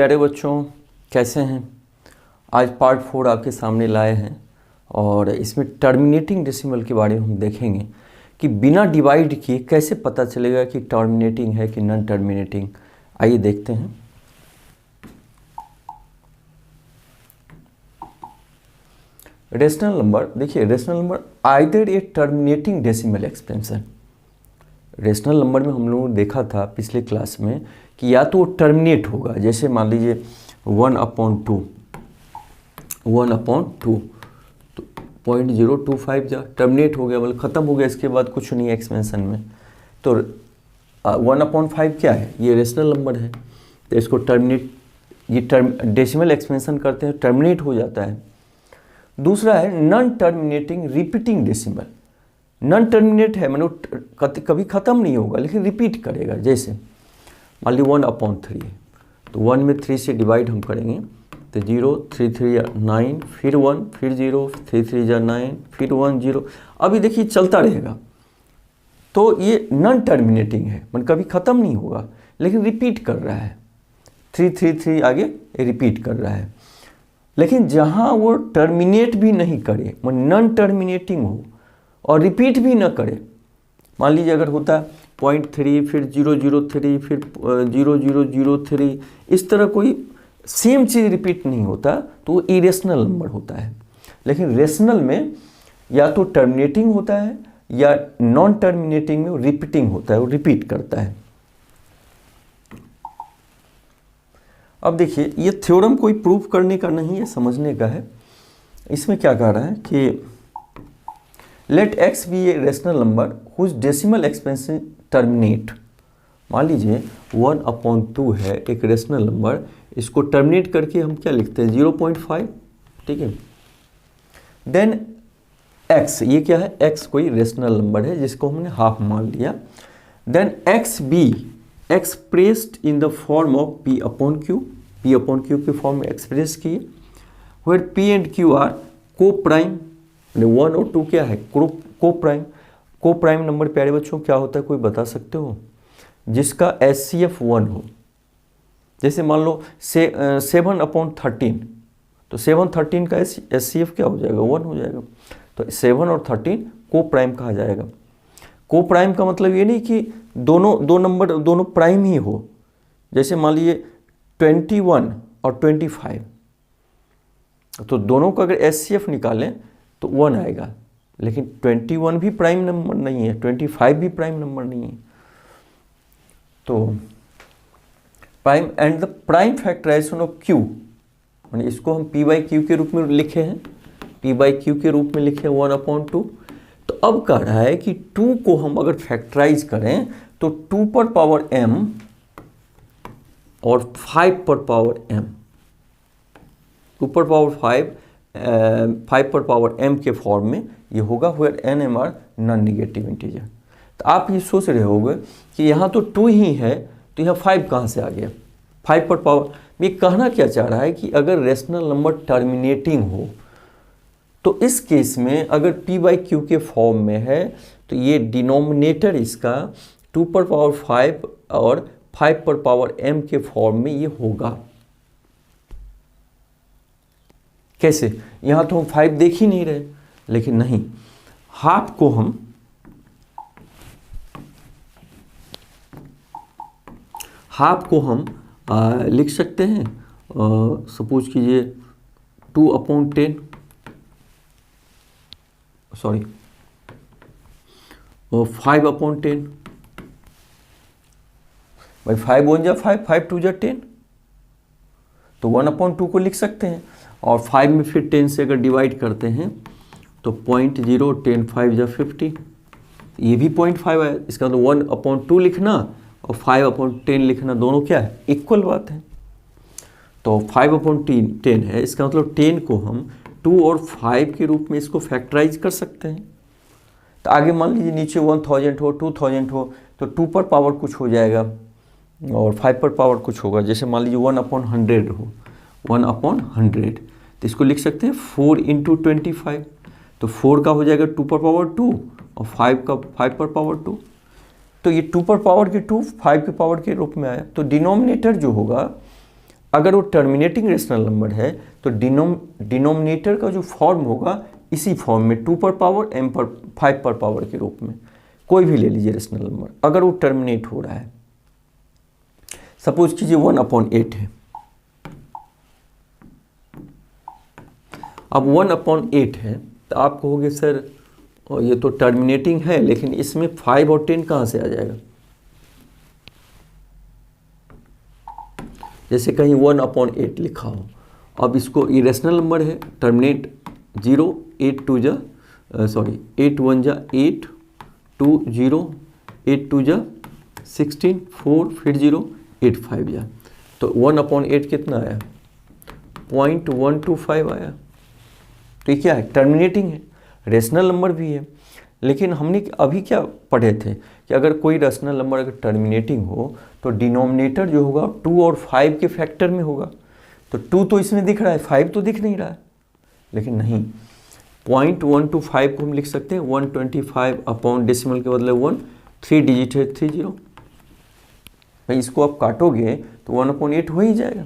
प्यारे बच्चों, कैसे हैं? आज पार्ट 4 आपके सामने लाए हैं और इसमें टर्मिनेटिंग डेसिमल के बारे में हम देखेंगे कि बिना डिवाइड किए कैसे पता चलेगा कि टर्मिनेटिंग है कि नॉन टर्मिनेटिंग। आइए देखते हैं। रेशनल नंबर, देखिए रेशनल नंबर आइदर ए terminating decimal expansion. Rational number में हम लोगों ने देखा था पिछले क्लास में कि या तो टर्मिनेट होगा, जैसे मान लीजिए 1/2 तो 0.025 जा टर्मिनेट हो गया, मतलब ख़त्म हो गया, इसके बाद कुछ नहीं है एक्सपेंशन में। तो 1/5 क्या है? ये रेशनल नंबर है, तो इसको टर्मिनेट, ये डेसिमल एक्सपेंशन करते हैं, टर्मिनेट हो जाता है। दूसरा है non terminating repeating decimal. Non terminate है, मतलब कभी ख़त्म नहीं होगा लेकिन रिपीट करेगा। जैसे मान ली 1/3 है, तो 1 में 3 से डिवाइड हम करेंगे तो 0, 3 3 9, फिर 1, फिर 0, 3 3 9, फिर 1 0। अभी देखिए चलता रहेगा, तो ये नॉन टर्मिनेटिंग है, मतलब कभी ख़त्म नहीं होगा लेकिन रिपीट कर रहा है। 3 3 3 आगे रिपीट कर रहा है। लेकिन जहाँ वो टर्मिनेट भी नहीं करे, मतलब नॉन टर्मिनेटिंग हो और रिपीट भी ना करे, मान लीजिए अगर होता 0.3 फिर 0.03 फिर 0.003, इस तरह कोई सेम चीज़ रिपीट नहीं होता तो वो इरेशनल नंबर होता है। लेकिन रेशनल में या तो टर्मिनेटिंग होता है या नॉन टर्मिनेटिंग में रिपीटिंग होता है, वो रिपीट करता है। अब देखिए ये थ्योरम कोई प्रूफ करने का नहीं है, समझने का है। इसमें क्या कह रहा है कि let x be a rational number whose decimal expansion terminate. मान लीजिए 1/2 है एक रेशनल नंबर, इसको टर्मिनेट करके हम क्या लिखते हैं 0.5, ठीक है। देन x, ये क्या है? x कोई रेशनल नंबर है जिसको हमने हाफ मान लिया। Then x be expressed in the form of p/q, p/q के फॉर्म में एक्सप्रेस किए, where p and q are coprime. 1 और 2 क्या है? को प्राइम। को प्राइम नंबर प्यारे बच्चों क्या होता है, कोई बता सकते हो? जिसका HCF 1 हो। जैसे मान लो 7/13, तो 7/13 का HCF क्या हो जाएगा? 1 हो जाएगा। तो 7 और 13 को प्राइम कहा जाएगा। को प्राइम का मतलब ये नहीं कि दो नंबर दोनों प्राइम ही हो। जैसे मान लीजिए 21 और 25, तो दोनों का अगर HCF निकालें तो 1 आएगा, लेकिन 21 भी प्राइम नंबर नहीं है, 25 भी प्राइम नंबर नहीं है। तो prime and the prime factorisation of Q, यानी इसको हम P/Q के रूप में लिखे हैं, P/Q के रूप में लिखे 1/2। तो अब कह रहा है कि 2 को हम अगर फैक्टराइज करें तो 2 पर पावर m और 5 पर पावर m, 2 पर पावर 5 पर पावर m के फॉर्म में ये होगा, where n m are non negative integer. तो आप ये सोच रहे होंगे कि यहाँ तो 2 ही है तो यहाँ 5 कहाँ से आ गया? 5 पर पावर, ये कहना क्या चाह रहा है कि अगर रेशनल नंबर टर्मिनेटिंग हो तो इस केस में अगर p/q के फॉर्म में है तो ये डिनोमिनेटर इसका 2 पर पावर 5 और 5 पर पावर m के फॉर्म में ये होगा। कैसे? यहाँ तो हम 5 देख ही नहीं रहे, लेकिन नहीं, हाफ को हम लिख सकते हैं। सपोज कीजिए 2/10, सॉरी 5/10, भाई 5 1 जा 5, 5 2 जा 10, तो 1/2 को लिख सकते हैं। और 5 में फिर 10 से अगर डिवाइड करते हैं तो 0.0 10 5 जा 50, ये भी 0.5 है। इसका तो 1/2 लिखना और 5/10 लिखना दोनों क्या है? इक्वल बात है। तो 5/10 है, इसका मतलब 10 को हम 2 और 5 के रूप में इसको फैक्टराइज कर सकते हैं। तो आगे मान लीजिए नीचे 1000 हो, 2000 हो, तो 2 पर पावर कुछ हो जाएगा और 5 पर पावर कुछ होगा। जैसे मान लीजिए 1/100 हो, 1/100, तो इसको लिख सकते हैं 4 × 25, तो 4 का हो जाएगा 2 पर पावर 2 और 5 का 5 पर पावर 2। तो ये 2 पर पावर के 2 5 के पावर के रूप में आया। तो डिनोमिनेटर जो होगा अगर वो टर्मिनेटिंग रेशनल नंबर है तो डिनोमिनेटर का जो फॉर्म होगा इसी फॉर्म में 2 पर पावर m पर 5 पर पावर के रूप में, कोई भी ले लीजिए रेशनल नंबर, अगर वो टर्मिनेट हो रहा है। सपोज कीजिए 1/8 है, अब 1/8 है तो आप कहोगे सर ये तो टर्मिनेटिंग है, लेकिन इसमें 5 और 10 कहाँ से आ जाएगा? जैसे कहीं 1/8 लिखा हो, अब इसको इरेशनल नंबर है, टर्मिनेट 0, 8 1 जा 8, 2 0, 8 2 जा 16, 4 फिर 0, 8 5 जा, तो 1/8 कितना आया? 0.125 आया। तो ये क्या है? टर्मिनेटिंग है, रेशनल नंबर भी है। लेकिन हमने अभी क्या पढ़े थे कि अगर कोई रेशनल नंबर अगर टर्मिनेटिंग हो तो डिनोमिनेटर जो होगा 2 और 5 के फैक्टर में होगा। तो 2 तो इसमें दिख रहा है, 5 तो दिख नहीं रहा है, लेकिन नहीं, 0.125 को हम लिख सकते हैं 125 अपॉन डेसिमल के बदले 1, 3 डिजिट है 30। भाई इसको आप काटोगे तो 1/8 हो ही जाएगा।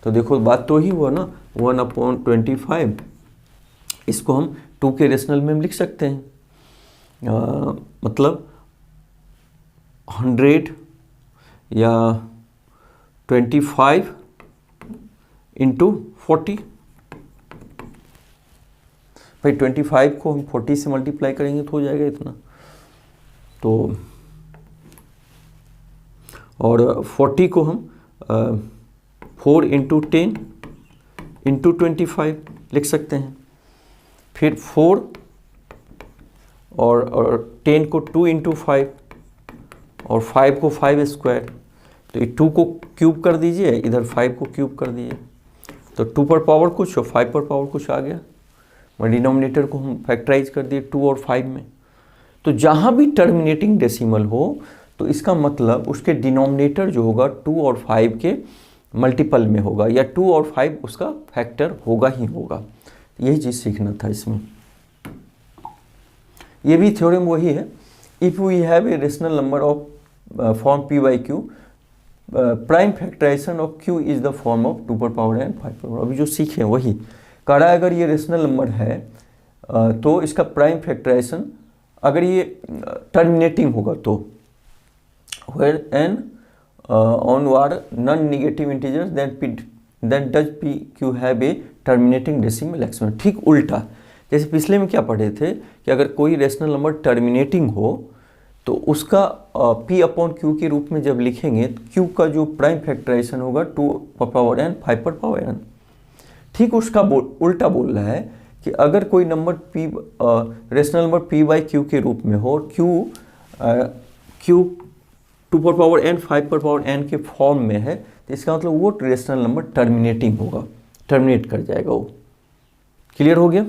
तो देखो बात तो ही हुआ ना, 1/25, इसको हम 2 के रेशनल में लिख सकते हैं, मतलब 100 या 25 इंटू 40। भाई 25 को हम 40 से मल्टीप्लाई करेंगे तो हो जाएगा इतना, तो और 40 को हम 4 इंटू 10 इंटू 25 लिख सकते हैं, फिर 4 और 10 को 2 इंटू 5 और 5 को 5 स्क्वायर, तो ये 2 को क्यूब कर दीजिए, इधर 5 को क्यूब कर दीजिए, तो 2 पर पावर कुछ और 5 पर पावर कुछ आ गया। डिनोमिनेटर को हम फैक्टराइज कर दिए 2 और 5 में। तो जहाँ भी टर्मिनेटिंग डेसिमल हो तो इसका मतलब उसके डिनोमिनेटर जो होगा 2 और 5 के मल्टीपल में होगा, या 2 और 5 उसका फैक्टर होगा ही होगा। यही चीज़ सीखना था इसमें। ये भी थ्योरम वही है, if we have a rational number of form p by q, prime factorisation of q is the form of 2 पर पावर n 5 पर पावर। अभी जो सीखे वही कह रहा है, अगर ये रेशनल नंबर है तो इसका प्राइम फैक्टराइजेशन अगर ये टर्मिनेटिंग होगा तो where n onward non-negative integers then does pq have a terminating decimal exponent। ठीक उल्टा, जैसे पिछले में क्या पढ़े थे कि अगर कोई रेशनल नंबर टर्मिनेटिंग हो तो उसका p अपॉन q के रूप में जब लिखेंगे तो q का जो प्राइम फैक्टराइजेशन होगा 2 पर पावर n 5 पर पावर n। ठीक उसका उल्टा बोल रहा है कि अगर कोई number p rational number p by q के रूप में हो और q 2 पर पावर n 5 पर पावर n के फॉर्म में है, तो इसका मतलब वो रेशनल नंबर टर्मिनेटिंग होगा, टर्मिनेट कर जाएगा वो। क्लियर हो गया?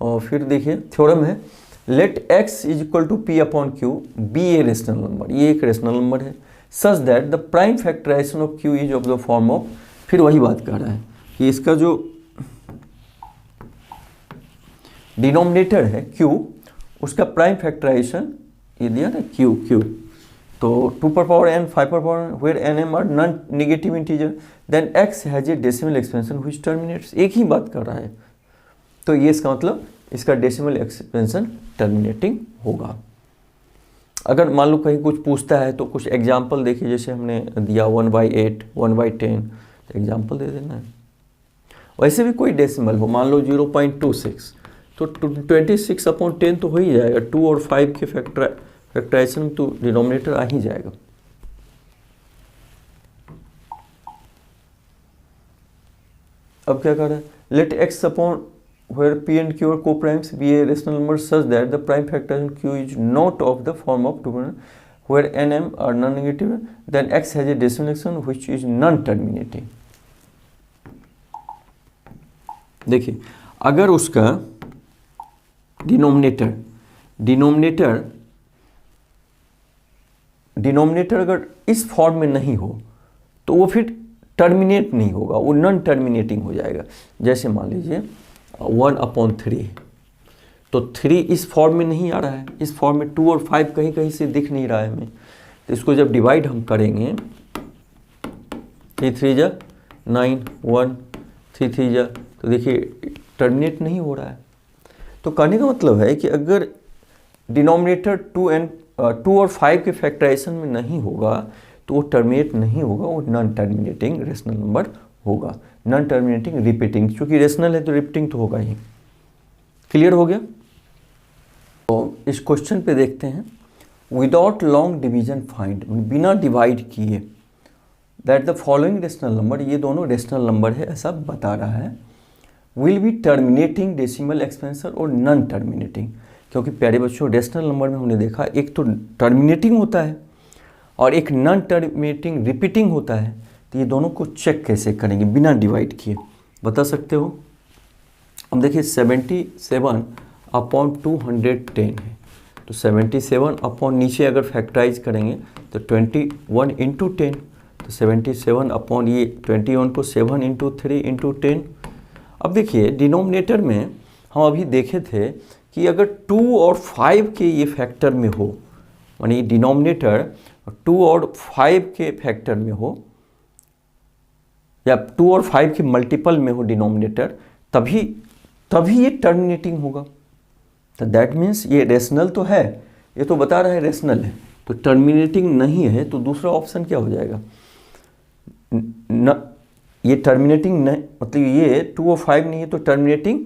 और फिर देखिए थ्योरम है, let x is equal to p upon q be a rational number, ये एक रेशनल नंबर है, such that the prime factorisation of q is of the form of, फिर वही बात कर रहा है कि इसका जो डिनोमिनेटर है q, उसका प्राइम फैक्टराइजेशन ये दिया ना q, तो 2 पर पावर n 5 पर power where nm are non negative integer then x has a decimal expansion which terminates, एक ही बात कर रहा है। तो ये इसका मतलब इसका डेसिमल एक्सपेंशन टर्मिनेटिंग होगा। अगर मान लो कहीं कुछ पूछता है तो कुछ एग्जाम्पल देखिए, जैसे हमने दिया 1/8 1/10, तो एग्जाम्पल दे देना है। वैसे भी कोई डेसिमल हो, मान लो 0.26, तो 26 अपॉन 10 तो हो ही जाएगा, 2 और 5 के फैक्टराइजेशन तो डिनोमिनेटर आ ही जाएगा। अब क्या कर रहा है, let x upon where p and q are co-primes be a rational number such that the prime factorization q is not of the form of 2 where nm are non-negative then x has a decimal expression which is non-terminating। देखिए अगर उसका denominator अगर इस form में नहीं हो तो वो फिर टर्मिनेट नहीं होगा, वो नॉन टर्मिनेटिंग हो जाएगा। जैसे मान लीजिए 1/3, तो 3 इस फॉर्म में नहीं आ रहा है, इस फॉर्म में 2 और 5 कहीं कहीं से दिख नहीं रहा है हमें, तो इसको जब डिवाइड हम करेंगे 3 3 जा 9 1 3 3 जा, तो देखिए टर्मिनेट नहीं हो रहा है। तो कहने का मतलब है कि अगर डिनोमिनेटर 2 और 5 के फैक्टराइजेशन में नहीं होगा तो वो टर्मिनेट नहीं होगा, वो नॉन टर्मिनेटिंग रेशनल नंबर होगा। नॉन टर्मिनेटिंग रिपीटिंग, क्योंकि रेशनल है तो रिपीटिंग तो होगा ही। क्लियर हो गया? तो इस क्वेश्चन पे देखते हैं, विदाउट लॉन्ग डिवीजन फाइंड, बिना डिवाइड किए that the following rational number, ये दोनों रेशनल नंबर है ऐसा बता रहा है, will be terminating decimal expansion और नॉन टर्मिनेटिंग। क्योंकि प्यारे बच्चों रेशनल नंबर में हमने देखा एक तो टर्मिनेटिंग होता है और एक नॉन टर्मिनेटिंग रिपीटिंग होता है। तो ये दोनों को चेक कैसे करेंगे बिना डिवाइड किए, बता सकते हो? अब देखिए 77/210 है, तो 77 अपॉन नीचे अगर फैक्टराइज करेंगे तो 21 इंटू 10, तो 77 अपॉन ये 21 को 7 इंटू 3 इंटू 10। अब देखिए डिनोमिनेटर में हम अभी देखे थे कि अगर 2 और 5 के ये फैक्टर में हो, यानी डिनोमिनेटर 2 और 5 के फैक्टर में हो या 2 और 5 के मल्टीपल में हो डिनोमिनेटर, तभी ये टर्मिनेटिंग होगा। तो दैट मीन्स ये रेशनल तो है, ये तो बता रहा है रेशनल है, तो टर्मिनेटिंग नहीं है, तो दूसरा ऑप्शन क्या हो जाएगा? ये टर्मिनेटिंग नहीं, मतलब ये 2 और 5 नहीं है तो टर्मिनेटिंग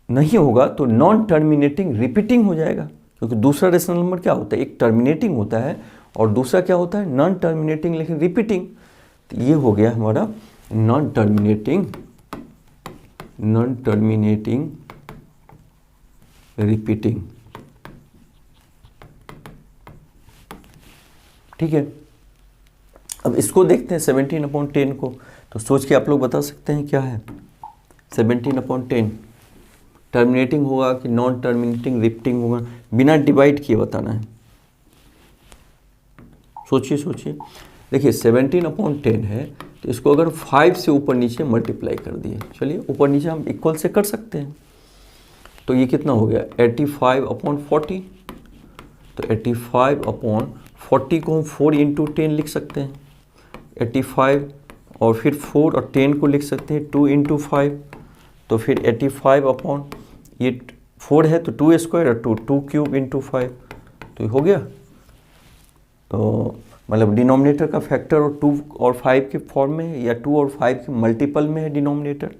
नहीं होगा, तो नॉन टर्मिनेटिंग रिपीटिंग हो जाएगा। क्योंकि दूसरा रेशनल नंबर क्या होता है, एक टर्मिनेटिंग होता है और दूसरा क्या होता है, नॉन टर्मिनेटिंग लेकिन रिपीटिंग। तो ये हो गया हमारा नॉन टर्मिनेटिंग रिपीटिंग। ठीक है, अब इसको देखते हैं 17/10 को, तो सोच के आप लोग बता सकते हैं क्या है 17/10 टर्मिनेटिंग होगा कि नॉन टर्मिनेटिंग रिपीटिंग होगा, बिना डिवाइड किए बताना है। सोचिए, देखिए 17/10 है, तो इसको अगर 5 से ऊपर नीचे मल्टीप्लाई कर दिए, चलिए ऊपर नीचे हम इक्वल से कर सकते हैं, तो ये कितना हो गया 85/40। तो 85/40 को हम 4 इंटू 10 लिख सकते हैं, 85 और फिर 4 और 10 को लिख सकते हैं 2 इंटू 5, तो फिर 85 ये 4 है तो 2 स्क्वायर और 2 क्यूब इंटू 5, तो हो गया। तो मतलब डिनोमिनेटर का फैक्टर और 2 और 5 के फॉर्म में है या 2 और 5 के मल्टीपल में है डिनोमिनेटर,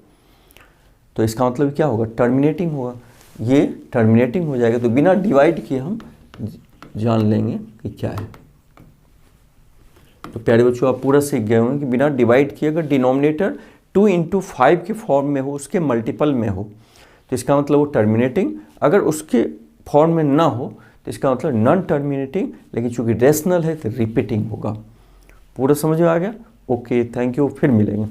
तो इसका मतलब क्या होगा, टर्मिनेटिंग होगा। ये टर्मिनेटिंग हो जाएगा, तो बिना डिवाइड किए हम जान लेंगे कि क्या है। तो प्यारे बच्चों आप पूरा सीख गए होंगे कि बिना डिवाइड किए अगर डिनोमिनेटर 2 इंटू 5 के फॉर्म में हो, उसके मल्टीपल में हो, तो इसका मतलब वो टर्मिनेटिंग, अगर उसके फॉर्म में ना हो तो इसका मतलब नॉन टर्मिनेटिंग, लेकिन चूंकि रेशनल है तो रिपीटिंग होगा। पूरा समझ में आ गया? ओके, थैंक यू, फिर मिलेंगे।